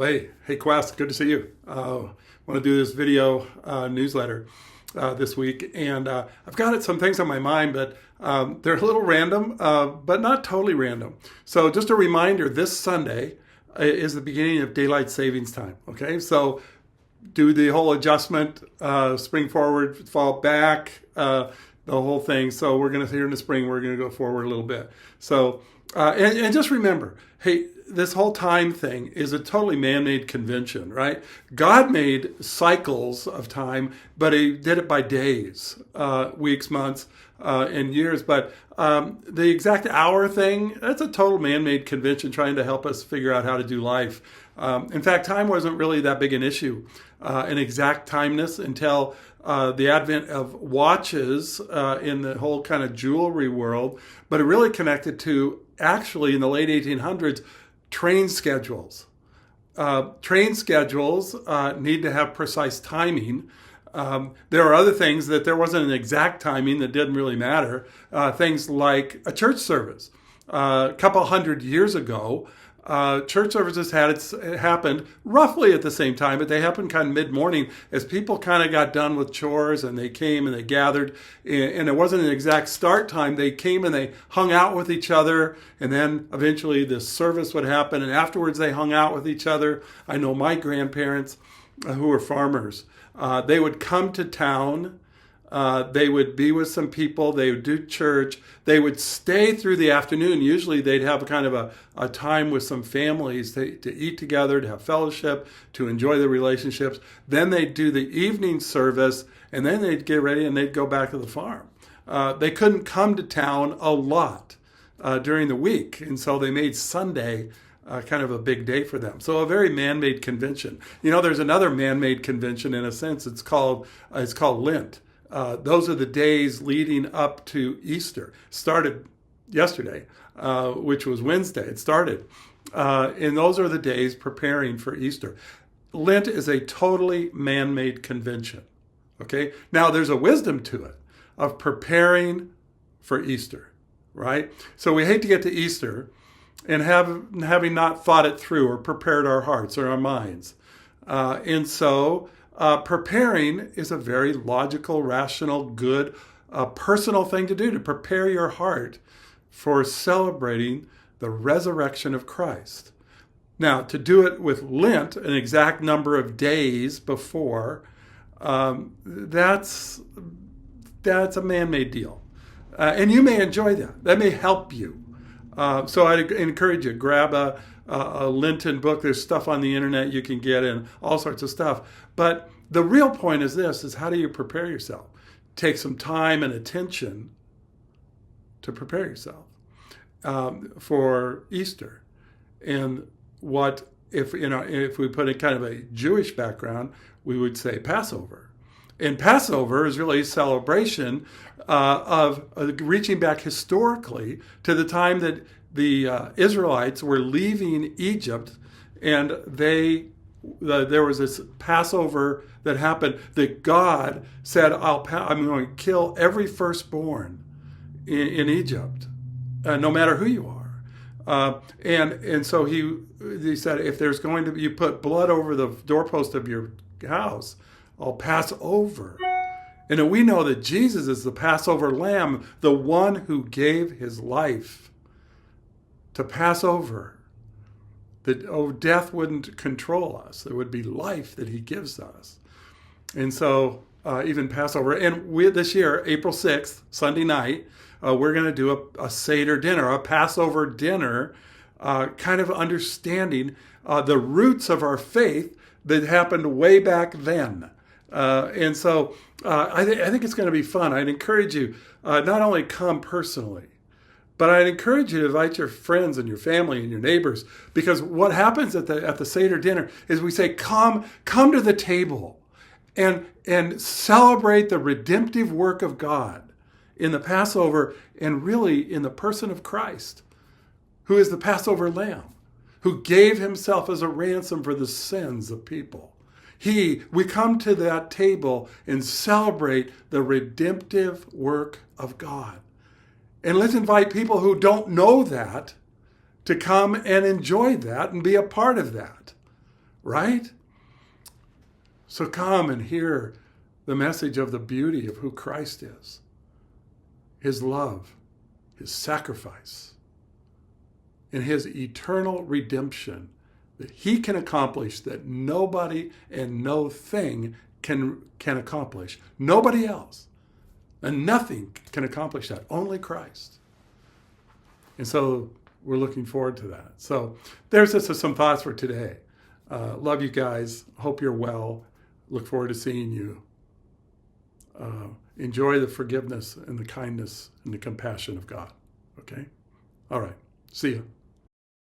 Hey, Quest, good to see you. Want to do this video newsletter this week, and I've got some things on my mind, but they're a little random, but not totally random. So just a reminder, this Sunday is the beginning of daylight savings time, okay? So do the whole adjustment, spring forward, fall back, the whole thing. So we're going to, here in the spring, we're going to go forward a little bit. So, and just remember, hey, this whole time thing is a totally man-made convention, right? God made cycles of time, but he did it by days, weeks, months, and years. But the exact hour thing, that's a total man-made convention trying to help us figure out how to do life. In fact, time wasn't really that big an issue, an exact timeness, until the advent of watches in the whole kind of jewelry world. But it really connected to, actually, in the late 1800s, train schedules. Train schedules need to have precise timing. There are other things that there wasn't an exact timing that didn't really matter. Things like a church service. A couple hundred years ago, church services happened roughly at the same time, but they happened kind of mid-morning as people kind of got done with chores and they came and they gathered, and it wasn't an exact start time. They came and they hung out with each other, and then eventually the service would happen, and afterwards they hung out with each other. I know my grandparents, who were farmers, they would come to town. They would be with some people. They would do church. They would stay through the afternoon. Usually they'd have kind of a time with some families to eat together, to have fellowship, to enjoy the relationships. Then they'd do the evening service, and then they'd get ready and they'd go back to the farm. They couldn't come to town a lot during the week, and so they made Sunday kind of a big day for them. So a very man-made convention. You know, there's another man-made convention in a sense. It's called Lent. Those are the days leading up to Easter. Started yesterday, which was Wednesday. It started. And those are the days preparing for Easter. Lent is a totally man-made convention. Okay? Now, there's a wisdom to it of preparing for Easter, right? So we hate to get to Easter and having not thought it through or prepared our hearts or our minds. And so preparing is a very logical, rational, good, personal thing to do, to prepare your heart for celebrating the resurrection of Christ. Now, to do it with Lent, an exact number of days before, that's a man-made deal. And you may enjoy that. That may help you. So I'd encourage you, grab a Lenten book. There's stuff on the internet you can get, and all sorts of stuff. But the real point is how do you prepare yourself? Take some time and attention to prepare yourself for Easter. And if we put in kind of a Jewish background, we would say Passover. And Passover is really a celebration of reaching back historically to the time that the Israelites were leaving Egypt, and there was this Passover that happened that God said, I'm going to kill every firstborn in Egypt, no matter who you are. And so he said, if there's going to be, you put blood over the doorpost of your house, I'll pass over. And we know that Jesus is the Passover lamb, the one who gave his life to pass over. That death wouldn't control us. There would be life that he gives us. And so even Passover. And this year, April 6th, Sunday night, we're going to do a Seder dinner, a Passover dinner, kind of understanding the roots of our faith that happened way back then. And so I think it's going to be fun. I'd encourage you, not only come personally, but I'd encourage you to invite your friends and your family and your neighbors, because what happens at the Seder dinner is we say, come to the table and celebrate the redemptive work of God in the Passover, and really in the person of Christ, who is the Passover lamb, who gave himself as a ransom for the sins of people. We come to that table and celebrate the redemptive work of God. And let's invite people who don't know that to come and enjoy that and be a part of that. right? So come and hear the message of the beauty of who Christ is, his love, his sacrifice, and his eternal redemption that he can accomplish that nobody and no thing can accomplish. Nobody else. And nothing can accomplish that. Only Christ. And so we're looking forward to that. So there's just some thoughts for today. Love you guys. Hope you're well. Look forward to seeing you. Enjoy the forgiveness and the kindness and the compassion of God. Okay? All right. See you.